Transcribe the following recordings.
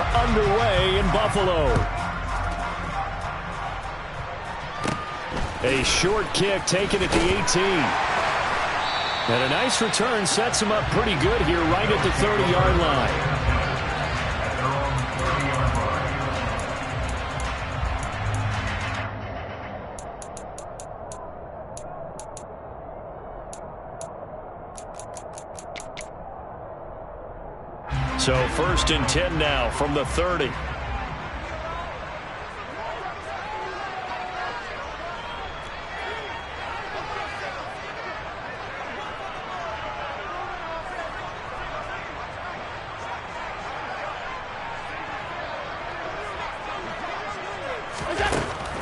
are underway in Buffalo. A short kick taken at the 18. And a nice return sets him up pretty good here right at the 30-yard line. So 1st and 10 now from the 30.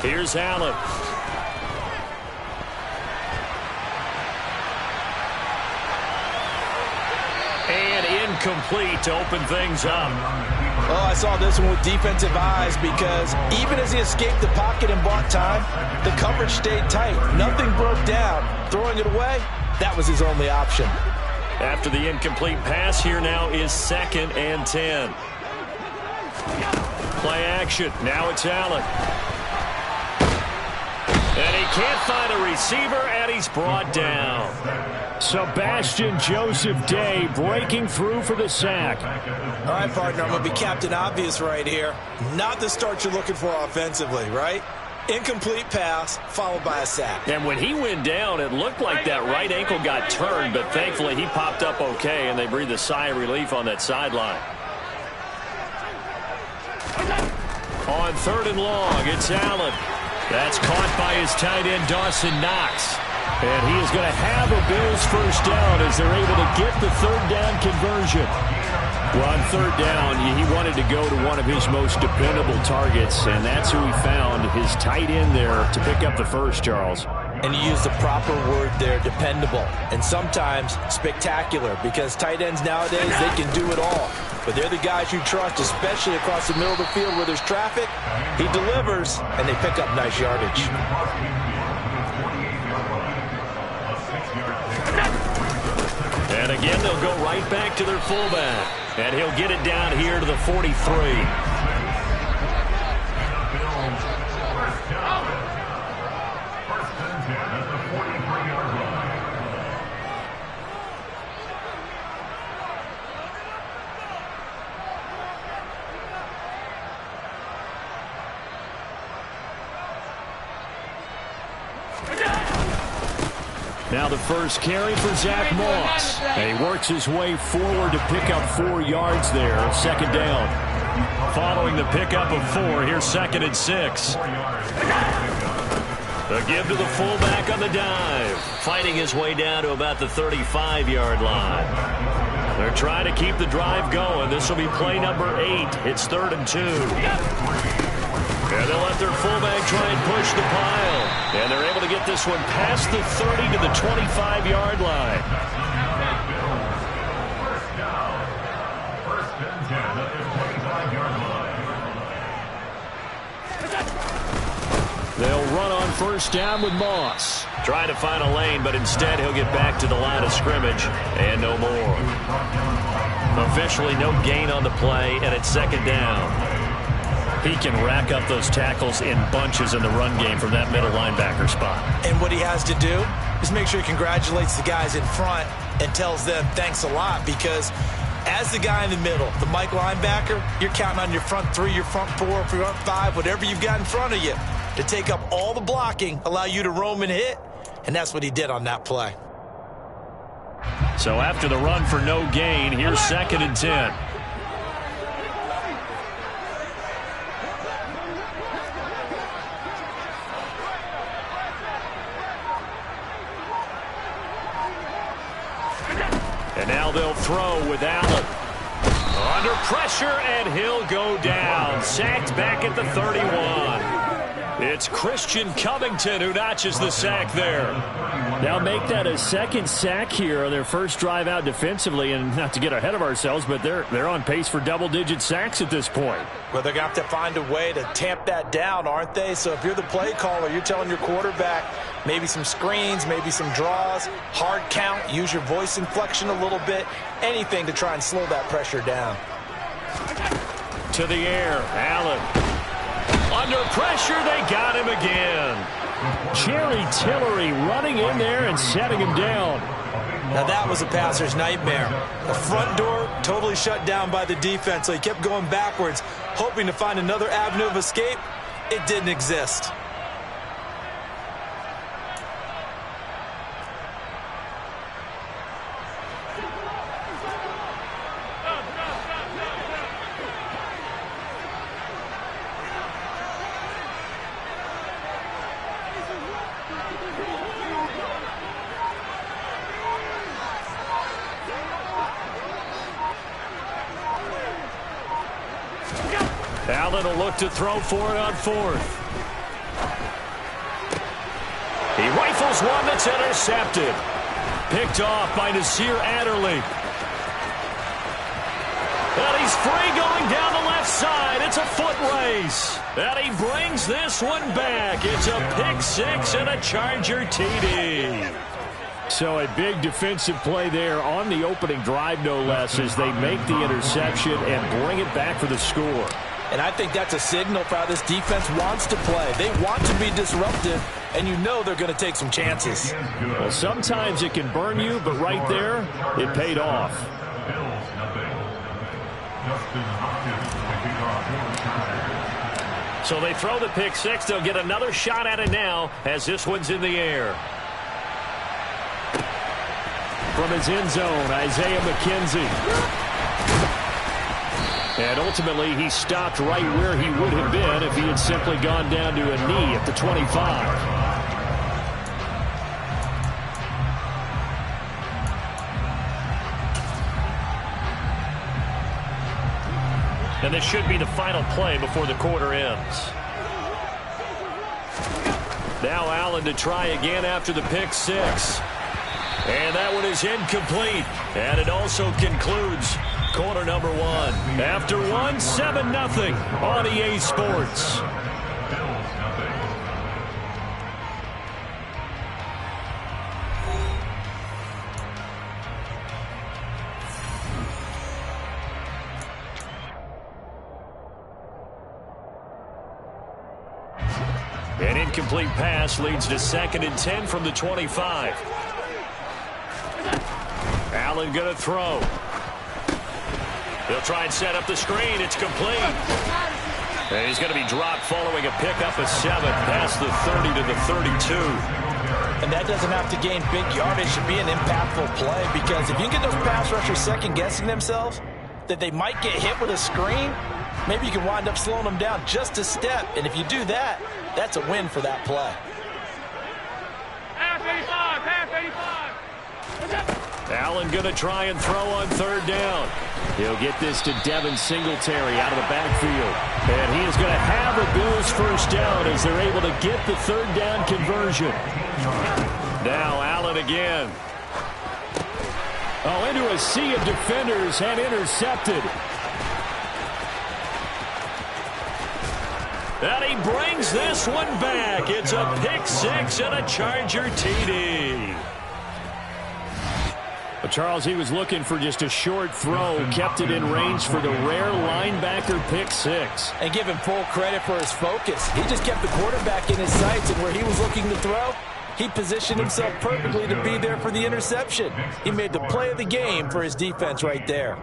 Here's Allen. And incomplete to open things up. Oh, I saw this one with defensive eyes because even as he escaped the pocket and bought time, the coverage stayed tight. Nothing broke down. Throwing it away, that was his only option. After the incomplete pass, here now is 2nd and 10. Play action. Now it's Allen. And he can't find a receiver, and he's brought down. Sebastian Joseph Day breaking through for the sack. All right, partner, I'm going to be Captain Obvious right here. Not the start you're looking for offensively, right? Incomplete pass followed by a sack. And when he went down, it looked like that right ankle got turned, but thankfully he popped up okay, and they breathed a sigh of relief on that sideline. On 3rd and long, it's Allen. That's caught by his tight end, Dawson Knox. And he is going to have a Bills first down as they're able to get the 3rd down conversion. Well, on 3rd down, he wanted to go to one of his most dependable targets, and that's who he found, his tight end there, to pick up the first, Charles. And you use the proper word there, dependable, and sometimes spectacular, because tight ends nowadays, they can do it all. But they're the guys you trust, especially across the middle of the field where there's traffic. He delivers, and they pick up nice yardage. And again, they'll go right back to their fullback. And he'll get it down here to the 43. Now the first carry for Zach Moss. And he works his way forward to pick up 4 yards there. 2nd down. Following the pickup of 4, here's 2nd and 6. The give to the fullback on the dive. Fighting his way down to about the 35-yard line. They're trying to keep the drive going. This will be play number 8. It's 3rd and 2. And they'll let their fullback try and push the pile. And they're able to get this one past the 30 to the 25-yard line. They'll run on 1st down with Moss. Trying to find a lane, but instead he'll get back to the line of scrimmage. And no more. Officially no gain on the play, and it's 2nd down. He can rack up those tackles in bunches in the run game from that middle linebacker spot. And what he has to do is make sure he congratulates the guys in front and tells them thanks a lot, because as the guy in the middle, the Mike linebacker, you're counting on your front 3, your front 4, your front 5, whatever you've got in front of you to take up all the blocking, allow you to roam and hit, and that's what he did on that play. So after the run for no gain, here's 2nd and 10. And now they'll throw with Allen. Under pressure, and he'll go down. Sacked back at the 31. It's Christian Covington who notches the sack there. Now make that a 2nd sack here on their first drive out defensively. And not to get ahead of ourselves, but they're on pace for double-digit sacks at this point. Well, they're going to have to find a way to tamp that down, aren't they? So if you're the play caller, you're telling your quarterback maybe some screens, maybe some draws, hard count, use your voice inflection a little bit, anything to try and slow that pressure down. to the air. Allen. Under pressure, they got him again. Jerry Tillery running in there and setting him down. Now that was a passer's nightmare. The front door totally shut down by the defense, so he kept going backwards, hoping to find another avenue of escape. It didn't exist. Allen will look to throw for it on fourth. He rifles one that's intercepted. Picked off by Nasir Adderley. And he's free going down the left side. It's a foot race. And he brings this one back. It's a pick six and a Charger TD. So a big defensive play there on the opening drive, no less, as they make the interception and bring it back for the score. And I think that's a signal for how this defense wants to play. They want to be disruptive, and you know they're going to take some chances. Well, sometimes it can burn you, but right there, it paid off. So they throw the pick six. They'll get another shot at it now as this one's in the air. From his end zone, Isaiah McKenzie. And ultimately, he stopped right where he would have been if he had simply gone down to a knee at the 25. And this should be the final play before the quarter ends. Now Allen to try again after the pick six. And that one is incomplete. And it also concludes quarter number one. After one, 7-0 on EA Sports. An incomplete pass leads to 2nd and 10 from the 25. Allen going to throw. He'll try and set up the screen. It's complete. And he's going to be dropped following a pickup of 7 past the 30 to the 32. And that doesn't have to gain big yardage to be an impactful play, because if you can get those pass rushers second-guessing themselves that they might get hit with a screen, maybe you can wind up slowing them down just a step. And if you do that, that's a win for that play. Allen going to try and throw on 3rd down. He'll get this to Devin Singletary out of the backfield. And he is going to have a Bills first down as they're able to get the 3rd down conversion. Now Allen again. Oh, into a sea of defenders and intercepted. And he brings this one back. It's a pick six and a Charger TD. But Charles, he was looking for just a short throw, kept it in range for the rare linebacker pick six. And give him full credit for his focus. He just kept the quarterback in his sights, and where he was looking to throw, he positioned himself perfectly to be there for the interception. He made the play of the game for his defense right there.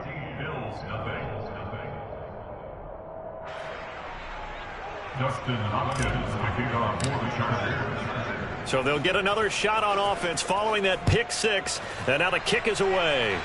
So they'll get another shot on offense following that pick six. And now the kick is away.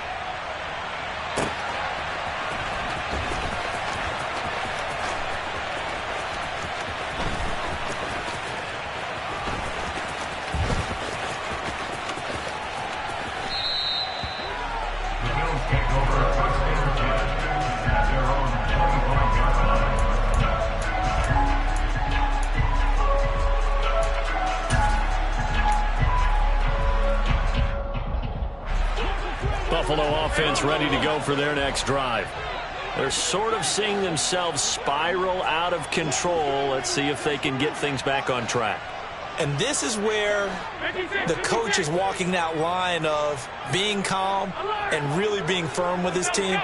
Buffalo offense ready to go for their next drive. They're sort of seeing themselves spiral out of control. Let's see if they can get things back on track. And this is where the coach is walking that line of being calm and really being firm with his team.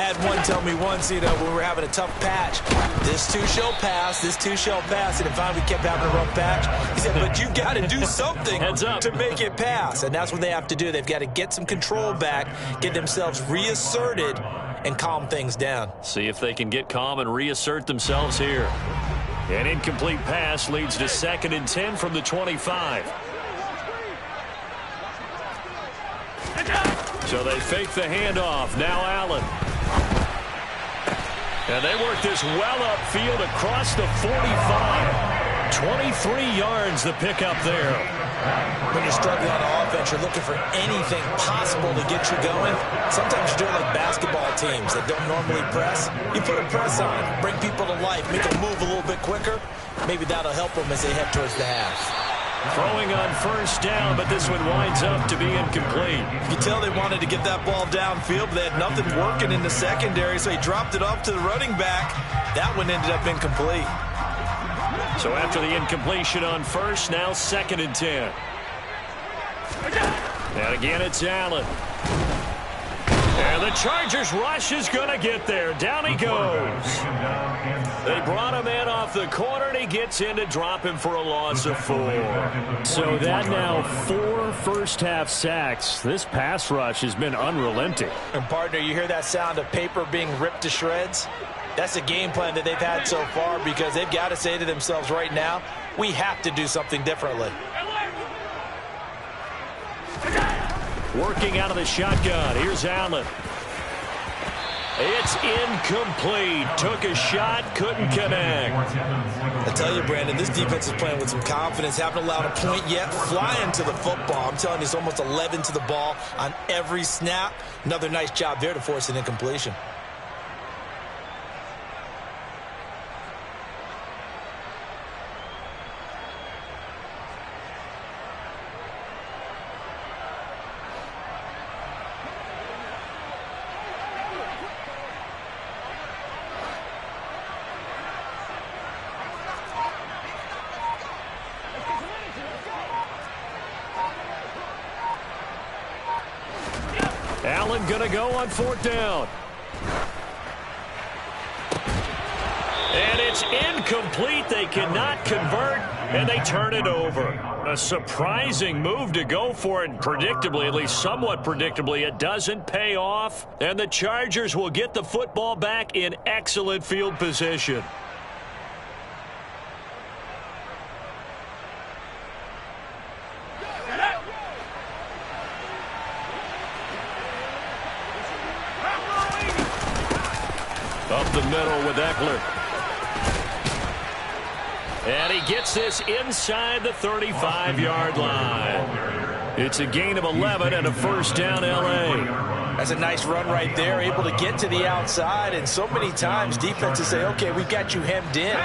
Had one tell me once, when we were having a tough patch, this too shall pass, this too shall pass, and finally we kept having a rough patch. He said, but you got to do something to make it pass, and that's what they have to do. They've got to get some control back, get themselves reasserted, and calm things down. See if they can get calm and reassert themselves here. An incomplete pass leads to 2nd and 10 from the 25. So they fake the handoff. Now Allen. And they work this well upfield across the 45. 23 yards the pickup there. When you're struggling on offense, you're looking for anything possible to get you going. Sometimes you do it like basketball teams that don't normally press. You put a press on, bring people to life, make them move a little bit quicker. Maybe that'll help them as they head towards the half. Throwing on 1st down, but this one winds up to be incomplete. You can tell they wanted to get that ball downfield, but they had nothing working in the secondary, so he dropped it off to the running back. That one ended up incomplete. So after the incompletion on 1st, now 2nd and 10. And again, it's Allen. And the Chargers rush is going to get there. Down he goes. They brought him in off the corner, and he gets in to drop him for a loss of 4. So that now 4 first-half sacks. This pass rush has been unrelenting. And, partner, you hear that sound of paper being ripped to shreds? That's the game plan that they've had so far because they've got to say to themselves right now, we have to do something differently. Working out of the shotgun. Here's Allen. It's incomplete. Took a shot, couldn't connect. I tell you, Brandon, this defense is playing with some confidence. Haven't allowed a point yet. Flying to the football. I'm telling you, it's almost 11 to the ball on every snap. Another nice job there to force an incompletion. Allen gonna go on 4th down. And it's incomplete. They cannot convert, and they turn it over. A surprising move to go for it. Predictably, at least somewhat predictably, it doesn't pay off. And the Chargers will get the football back in excellent field position. Up the middle with Eckler. And he gets this inside the 35-yard line. It's a gain of 11 and a 1st down, L.A. That's a nice run right there, able to get to the outside. And so many times defenses say, okay, we've got you hemmed in.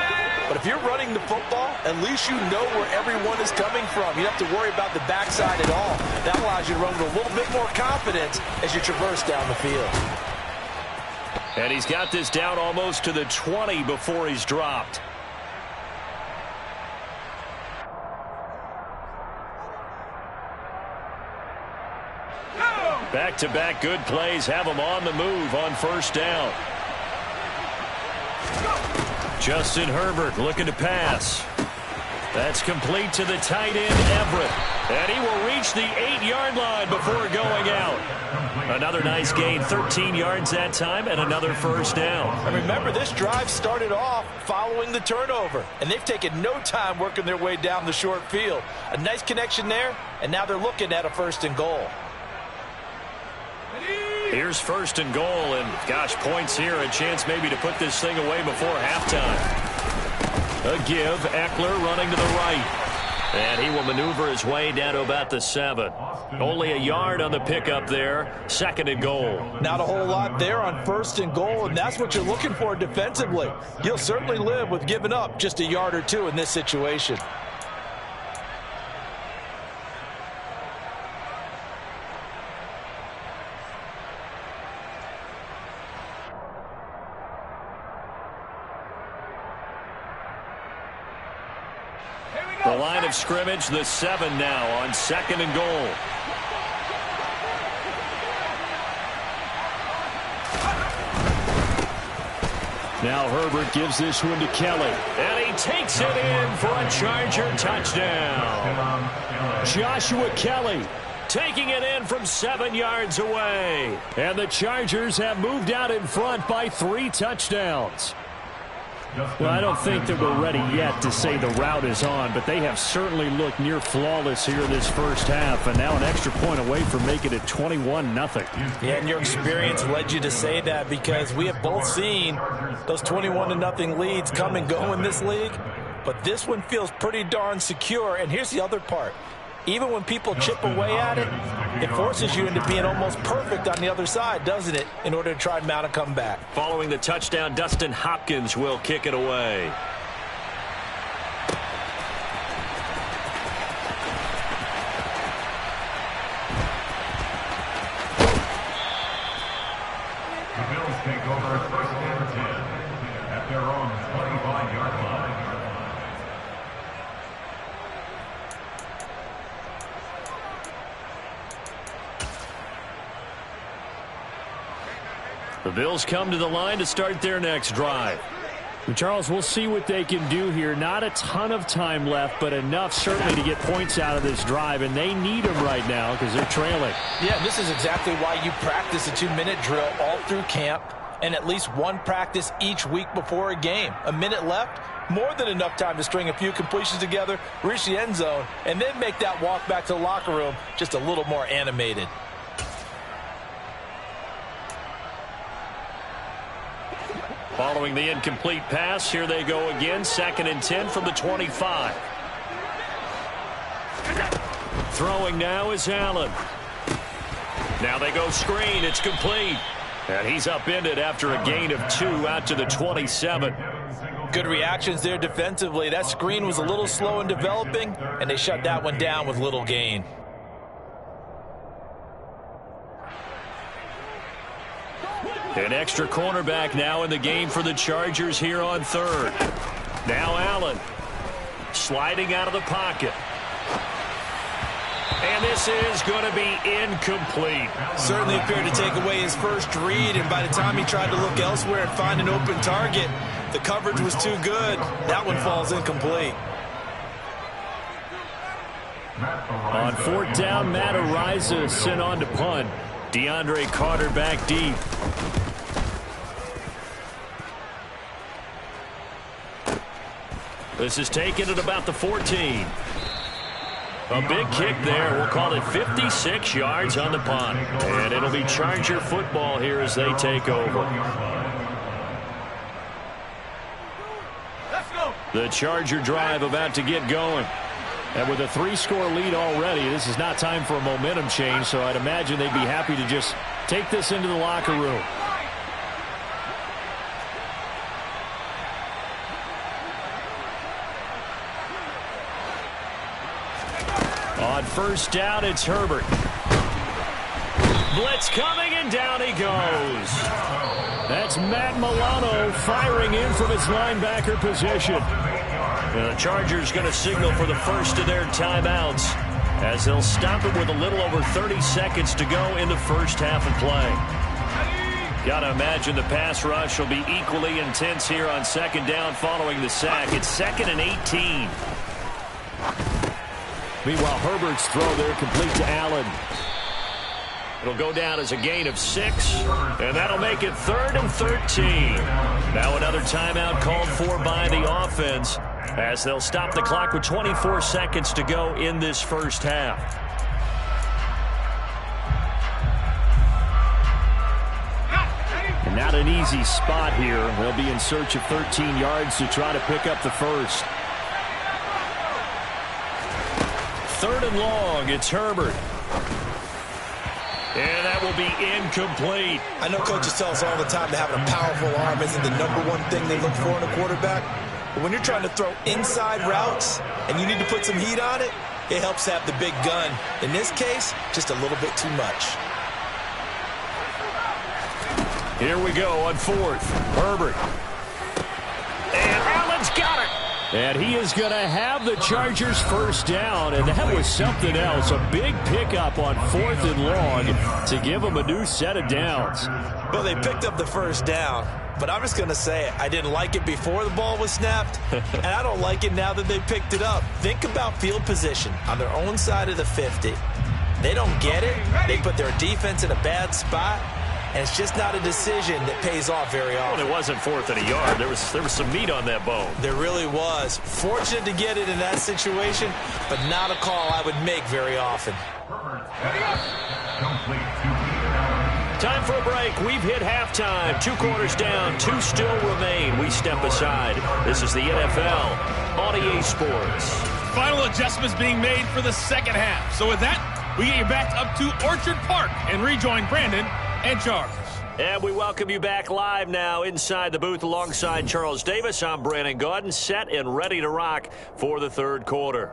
But if you're running the football, at least you know where everyone is coming from. You don't have to worry about the backside at all. That allows you to run with a little bit more confidence as you traverse down the field. And he's got this down almost to the 20 before he's dropped. Back-to-back good plays have him on the move on 1st down. Justin Herbert looking to pass. That's complete to the tight end, Everett. And he will reach the 8-yard line before going out. Another nice gain, 13 yards that time, and another 1st down. And remember, this drive started off following the turnover, and they've taken no time working their way down the short field. A nice connection there, and now they're looking at a 1st and goal. Here's 1st and goal, and gosh, points here, a chance maybe to put this thing away before halftime. A give, Eckler running to the right. And he will maneuver his way down to about the 7. Only a yard on the pickup there. 2nd and goal. Not a whole lot there on 1st and goal, and that's what you're looking for defensively. You'll certainly live with giving up just a yard or 2 in this situation. The line of scrimmage, the 7 now on 2nd and goal. Now Herbert gives this one to Kelly. And he takes it in for a Charger touchdown. Joshua Kelly taking it in from 7 yards away. And the Chargers have moved out in front by 3 touchdowns. Well, I don't think that we're ready yet to say the route is on, but they have certainly looked near flawless here this first half, and now an extra point away from making it 21-0. Yeah, and your experience led you to say that, because we have both seen those 21-0 leads come and go in this league, but this one feels pretty darn secure. And here's the other part. Even when people chip away at it, it forces you into being almost perfect on the other side, doesn't it, in order to try and mount a comeback. Following the touchdown, Dustin Hopkins will kick it away. The Bills take over first and 10 at their own 25-yard line. The Bills come to the line to start their next drive. Charles, we'll see what they can do here. Not a ton of time left, but enough certainly to get points out of this drive, and they need them right now because they're trailing. Yeah, this is exactly why you practice a 2-minute drill all through camp and at least one practice each week before a game. A minute left, more than enough time to string a few completions together, reach the end zone, and then make that walk back to the locker room just a little more animated. Following the incomplete pass, here they go again. 2nd and 10 from the 25. Throwing now is Allen. Now they go screen. It's complete. And he's upended after a gain of 2 out to the 27. Good reactions there defensively. That screen was a little slow in developing, and they shut that one down with little gain. An extra cornerback now in the game for the Chargers here on 3rd. Now Allen sliding out of the pocket. And this is going to be incomplete. Certainly appeared to take away his first read, and by the time he tried to look elsewhere and find an open target, the coverage was too good. That one falls incomplete. On 4th down, Matt Ariza sent on to punt. DeAndre Carter back deep. This is taken at about the 14. A big kick there. We'll call it 56 yards on the punt. And it'll be Charger football here as they take over. The Charger drive about to get going. And with a 3-score lead already, this is not time for a momentum change, so I'd imagine they'd be happy to just take this into the locker room. On 1st down, it's Herbert. Blitz coming, and down he goes. That's Matt Milano firing in from his linebacker position. And the Chargers going to signal for the first of their timeouts as they'll stop it with a little over 30 seconds to go in the first half of play. Got to imagine the pass rush will be equally intense here on 2nd down following the sack. It's 2nd and 18. Meanwhile, Herbert's throw there complete to Allen. It'll go down as a gain of 6, and that'll make it 3rd and 13. Now another timeout called for by the offense as they'll stop the clock with 24 seconds to go in this first half. And not an easy spot here. They'll be in search of 13 yards to try to pick up the first. 3rd and long, it's Herbert. And that will be incomplete. I know coaches tell us all the time that having a powerful arm isn't the #1 thing they look for in a quarterback. But when you're trying to throw inside routes and you need to put some heat on it, it helps to have the big gun. In this case, just a little bit too much. Here we go on 4th. Herbert. And Allen's got it. And he is going to have the Chargers first down, and that was something else. A big pickup on 4th and long to give them a new set of downs. Well, they picked up the first down, but I'm just going to say it. I didn't like it before the ball was snapped, and I don't like it now that they picked it up. Think about field position on their own side of the 50. They don't get it. They put their defense in a bad spot. And it's just not a decision that pays off very often. Well, it wasn't 4th and a yard. There was some meat on that bone. There really was. Fortunate to get it in that situation, but not a call I would make very often. Time for a break. We've hit halftime. 2 quarters down. 2 still remain. We step aside. This is the NFL on EA Sports. Final adjustments being made for the second half. So with that, we get you back up to Orchard Park and rejoin Brandon and Charles. And we welcome you back live now inside the booth alongside Charles Davis. I'm Brandon Gaudin, set and ready to rock for the third quarter.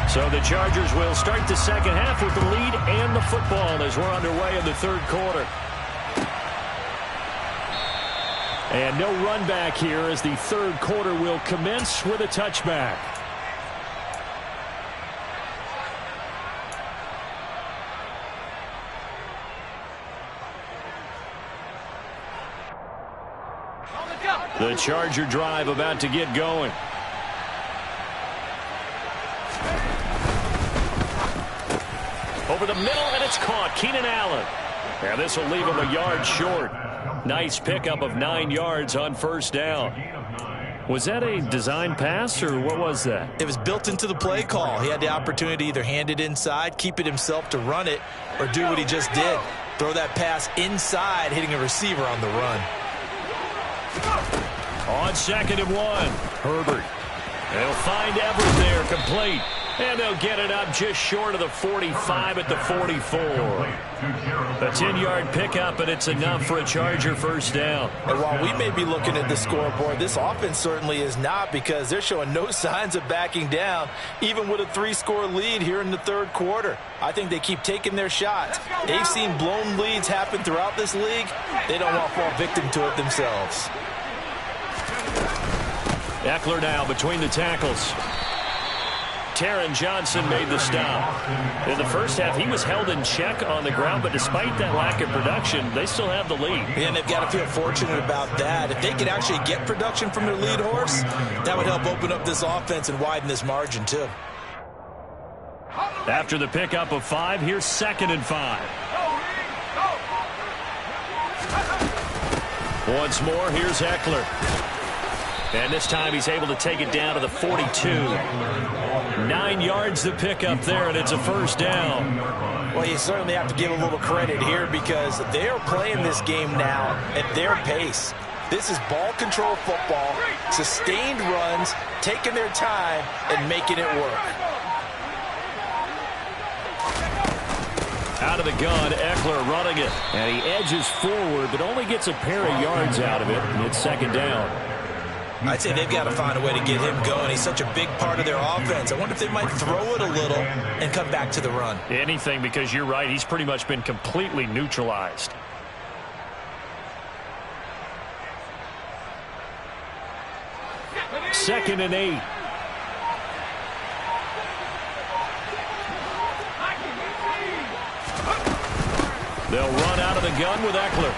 So the Chargers will start the second half with the lead and the football as we're underway in the third quarter. And no run back here as the third quarter will commence with a touchback. The Charger drive about to get going. Over the middle, and it's caught. Keenan Allen. And this will leave him a yard short. Nice pickup of 9 yards on first down. Was that a design pass, or what was that? It was built into the play call. He had the opportunity to either hand it inside, keep it himself to run it, or do what he just did. Throw that pass inside, hitting a receiver on the run. On 2nd and 1, Herbert. They'll find Everett there, complete. And they'll get it up just short of the 45 at the 44. A 10-yard pickup, and it's enough for a Charger first down. And while we may be looking at the scoreboard, this offense certainly is not, because they're showing no signs of backing down, even with a 3-score lead here in the third quarter. I think they keep taking their shots. They've seen blown leads happen throughout this league. They don't want to fall victim to it themselves. Eckler now between the tackles. Taron Johnson made the stop. In the first half, he was held in check on the ground, but despite that lack of production, they still have the lead. And they've got to feel fortunate about that. If they could actually get production from their lead horse, that would help open up this offense and widen this margin, too. After the pickup of 5, here's 2nd and 5. Once more, here's Eckler. And this time he's able to take it down to the 42. 9 yards to pick up there, and it's a first down. Well, you certainly have to give a little credit here, because they are playing this game now at their pace. This is ball control football, sustained runs, taking their time, and making it work. Out of the gun, Eckler running it. And he edges forward, but only gets a pair of yards out of it, and it's 2nd down. I'd say they've got to find a way to get him going. He's such a big part of their offense. I wonder if they might throw it a little and come back to the run. Anything, because you're right. He's pretty much been completely neutralized. Second and 8. They'll run out of the gun with Eckler.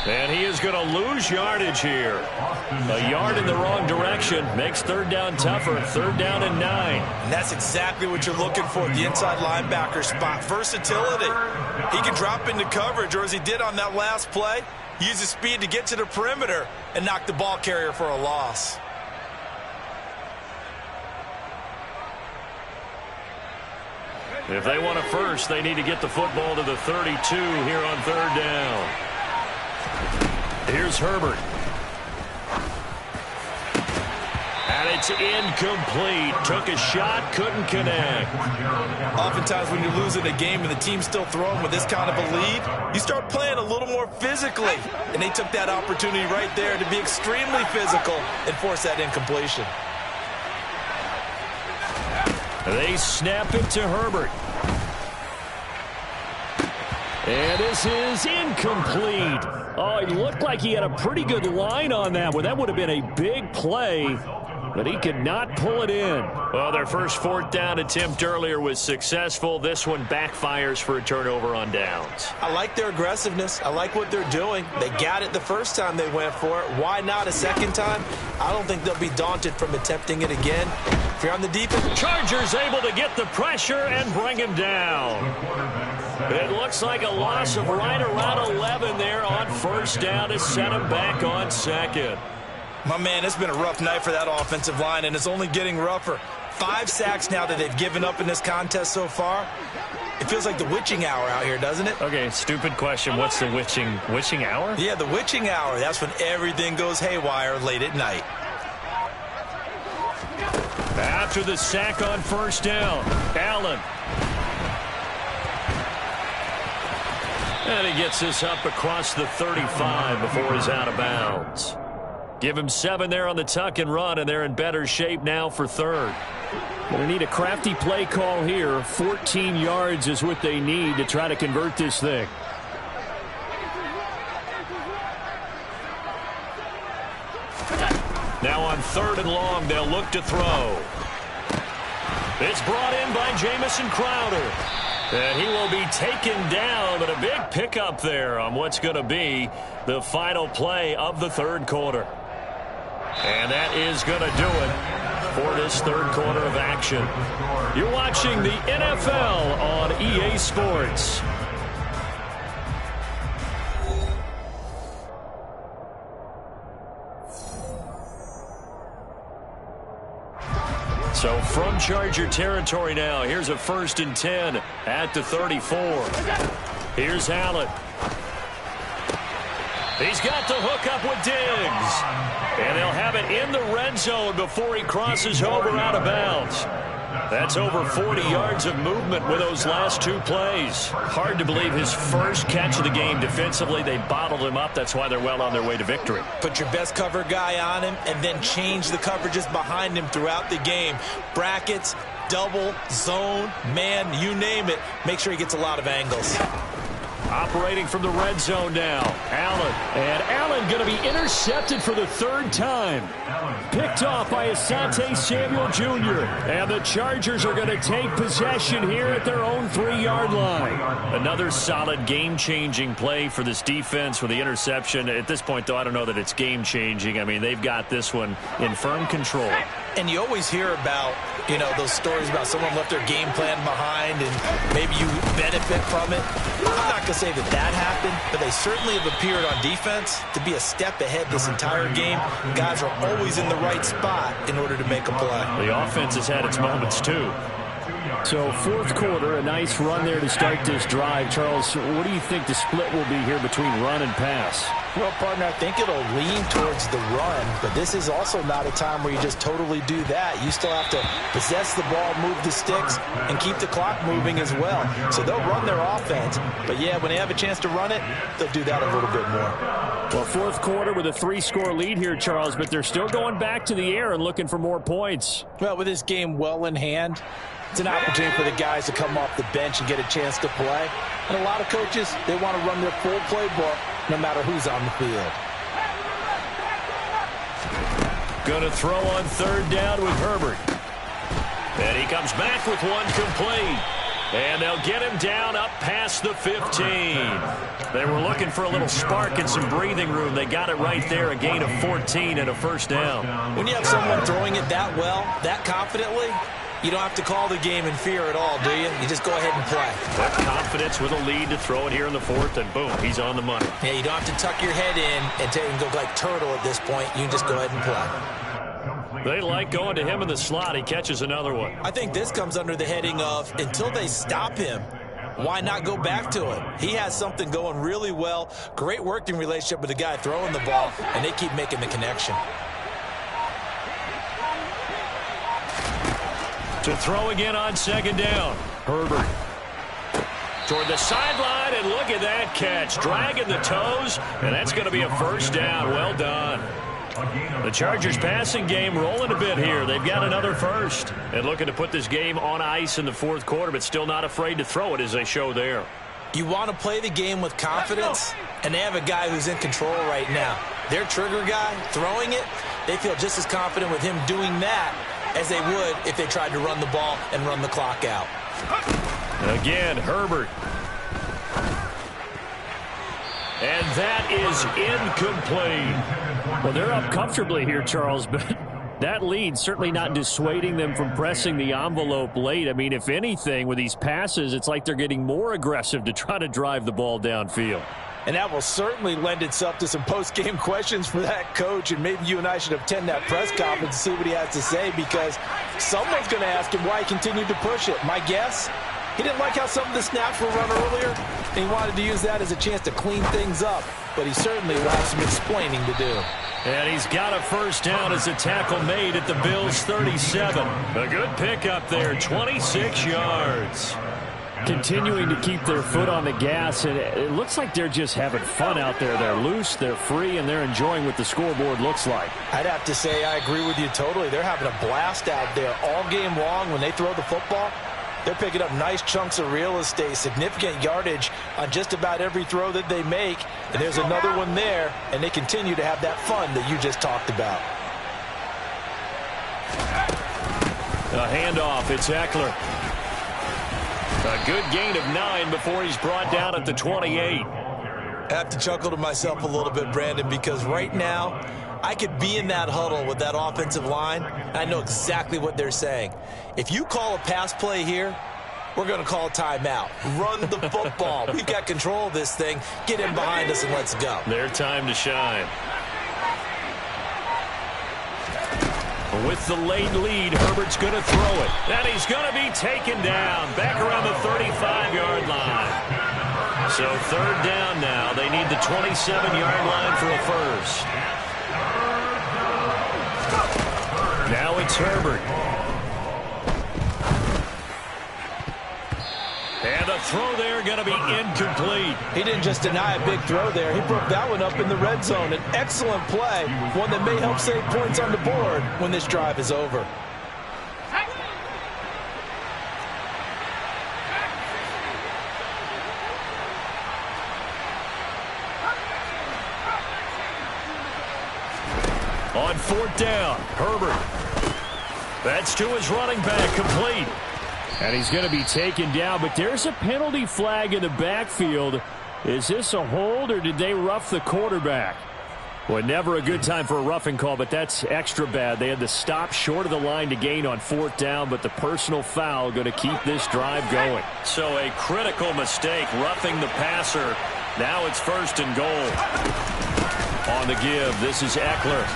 And he is going to lose yardage here. A yard in the wrong direction makes 3rd down tougher. 3rd down and 9. And that's exactly what you're looking for at the inside linebacker spot. Versatility. He can drop into coverage, or as he did on that last play, use his speed to get to the perimeter and knock the ball carrier for a loss. If they want a first, they need to get the football to the 32 here on 3rd down. Here's Herbert. And it It's incomplete. Took a shot, couldn't connect. Oftentimes when you're losing a game and the team's still throwing with this kind of a lead, you start playing a little more physically. And they took that opportunity right there to be extremely physical and force that incompletion. They snap it to Herbert. And this is incomplete. Oh, it looked like he had a pretty good line on that one. That would have been a big play, but he could not pull it in. Well, their first fourth down attempt earlier was successful. This one backfires for a turnover on downs. I like their aggressiveness. I like what they're doing. They got it the first time they went for it. Why not a second time? I don't think they'll be daunted from attempting it again. If you're on the defense. Chargers able to get the pressure and bring him down. It looks like a loss of right around 11 there on first down to set him back on second. My man, it's been a rough night for that offensive line, and it's only getting rougher. 5 sacks now that they've given up in this contest so far. It feels like the witching hour out here, doesn't it? Okay, stupid question. What's the witching hour? Yeah, the witching hour. That's when everything goes haywire late at night. After the sack on first down, Allen. And he gets this up across the 35 before he's out of bounds. Give him 7 there on the tuck and run, and they're in better shape now for third. Going to need a crafty play call here. 14 yards is what they need to try to convert this thing. Now on third and long, they'll look to throw. It's brought in by Jamison Crowder. And he will be taken down, but a big pickup there on what's going to be the final play of the third quarter. And that is going to do it for this third quarter of action. You're watching the NFL on EA Sports. So from Charger territory now, here's a 1st and 10 at the 34. Here's Allen. He's got the hook up with Diggs. And they'll have it in the red zone before he crosses over out of bounds. That's over 40 yards of movement with those last 2 plays. Hard to believe his first catch of the game defensively. They bottled him up. That's why they're well on their way to victory. Put your best cover guy on him and then change the coverages behind him throughout the game. Brackets, double, zone, man, you name it. Make sure he gets a lot of angles. Operating from the red zone now, Allen. And Allen going to be intercepted for the 3rd time. Picked off by Asante Samuel Jr. And the Chargers are going to take possession here at their own 3-yard line. Another solid game-changing play for this defense with the interception. At this point, though, I don't know that it's game-changing. I mean, they've got this one in firm control. And you always hear about, you know, those stories about someone left their game plan behind and maybe you benefit from it. I'm not going to say that that happened, but they certainly have appeared on defense to be a step ahead this entire game. Guys are always in the right spot in order to make a play. The offense has had its moments, too. So, 4th quarter, a nice run there to start this drive. Charles, what do you think the split will be here between run and pass? Well, partner, I think it'll lean towards the run, but this is also not a time where you just totally do that. You still have to possess the ball, move the sticks, and keep the clock moving as well. So they'll run their offense, but yeah, when they have a chance to run it, they'll do that a little bit more. Well, 4th quarter with a 3-score lead here, Charles, but they're still going back to the air and looking for more points. Well, with this game well in hand, it's an opportunity for the guys to come off the bench and get a chance to play. And a lot of coaches, they want to run their full playbook no matter who's on the field. Going to throw on 3rd down with Herbert. And he comes back with one complete. And they'll get him down up past the 15. They were looking for a little spark and some breathing room. They got it right there, a gain of 14 and a 1st down. When you have someone throwing it that well, that confidently, you don't have to call the game in fear at all, do you? You just go ahead and play. That confidence with a lead to throw it here in the 4th, and boom, he's on the money. Yeah, you don't have to tuck your head in and go like turtle at this point. You can just go ahead and play. They like going to him in the slot. He catches another one. I think this comes under the heading of until they stop him, why not go back to it? He has something going really well. Great working relationship with the guy throwing the ball, and they keep making the connection. To throw again on second down. Herbert toward the sideline, and look at that catch. Dragging the toes, and that's going to be a first down. Well done. The Chargers passing game rolling a bit here. They've got another first. And looking to put this game on ice in the fourth quarter, but still not afraid to throw it as they show there. You want to play the game with confidence, and they have a guy who's in control right now. Their trigger guy, throwing it, they feel just as confident with him doing that as they would if they tried to run the ball and run the clock out. Again, Herbert. And that is incomplete. Well, they're up comfortably here, Charles, but that lead certainly not dissuading them from pressing the envelope late. I mean, if anything, with these passes, it's like they're getting more aggressive to try to drive the ball downfield. And that will certainly lend itself to some post-game questions for that coach, and maybe you and I should attend that press conference and see what he has to say, because someone's going to ask him why he continued to push it. My guess, he didn't like how some of the snaps were run earlier, and he wanted to use that as a chance to clean things up, but he certainly will have some explaining to do. And he's got a first down as a tackle made at the Bills' 37. A good pickup there, 26 yards. Continuing to keep their foot on the gas, and it looks like they're just having fun out there. They're loose, they're free, and they're enjoying what the scoreboard looks like. I'd have to say I agree with you totally. They're having a blast out there all game long. When they throw the football, they're picking up nice chunks of real estate, significant yardage on just about every throw that they make. And there's another one there, and they continue to have that fun that you just talked about. A handoff, it's Eckler. A good gain of 9 before he's brought down at the 28. I have to chuckle to myself a little bit, Brandon, because right now I could be in that huddle with that offensive line. I know exactly what they're saying. If you call a pass play here, we're going to call a timeout. Run the football. We've got control of this thing. Get in behind us and let's go. Their time to shine. With the late lead, Herbert's going to throw it. And he's going to be taken down back around the 35-yard line. So third down now. They need the 27-yard line for a first. Now it's Herbert. And the throw there going to be incomplete. He didn't just deny a big throw there. He broke that one up in the red zone. An excellent play, one that may help save points on the board when this drive is over. On fourth down, Herbert. That's to his running back, complete. And he's going to be taken down, but there's a penalty flag in the backfield. Is this a hold, or did they rough the quarterback? Well, never a good time for a roughing call, but that's extra bad. They had to stop short of the line to gain on fourth down, but the personal foul going to keep this drive going. So a critical mistake, roughing the passer. Now it's first and goal. On the give, this is Eckler.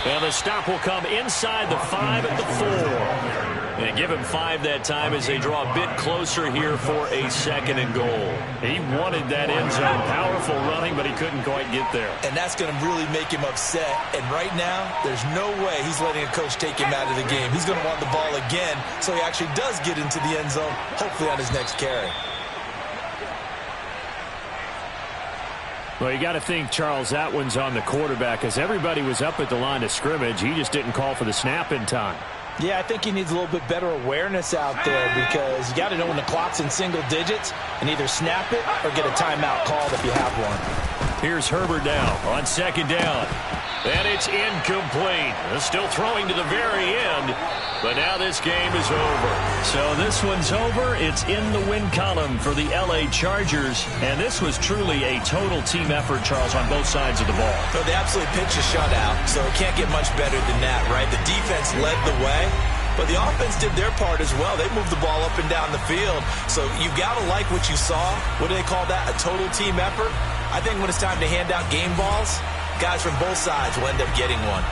And the stop will come inside the 5 at the 4. And give him 5 that time as they draw a bit closer here for a second and goal. He wanted that end zone. Powerful running, but he couldn't quite get there. And that's going to really make him upset. And right now, there's no way he's letting a coach take him out of the game. He's going to want the ball again, so he actually does get into the end zone, hopefully on his next carry. Well, you got to think, Charles, that one's on the quarterback, as everybody was up at the line of scrimmage. He just didn't call for the snap in time. Yeah, I think he needs a little bit better awareness out there, because you got to know when the clock's in single digits and either snap it or get a timeout called if you have one. Here's Herbert now on second down. And it's incomplete. Still throwing to the very end, but now this game is over. So this one's over. It's in the win column for the LA Chargers, and this was truly a total team effort, Charles, on both sides of the ball. So they absolutely pitched a shutout, so it can't get much better than that, right? The defense led the way, but the offense did their part as well. They moved the ball up and down the field, so you've got to like what you saw. What do they call that? A total team effort? I think when it's time to hand out game balls, guys from both sides will end up getting one.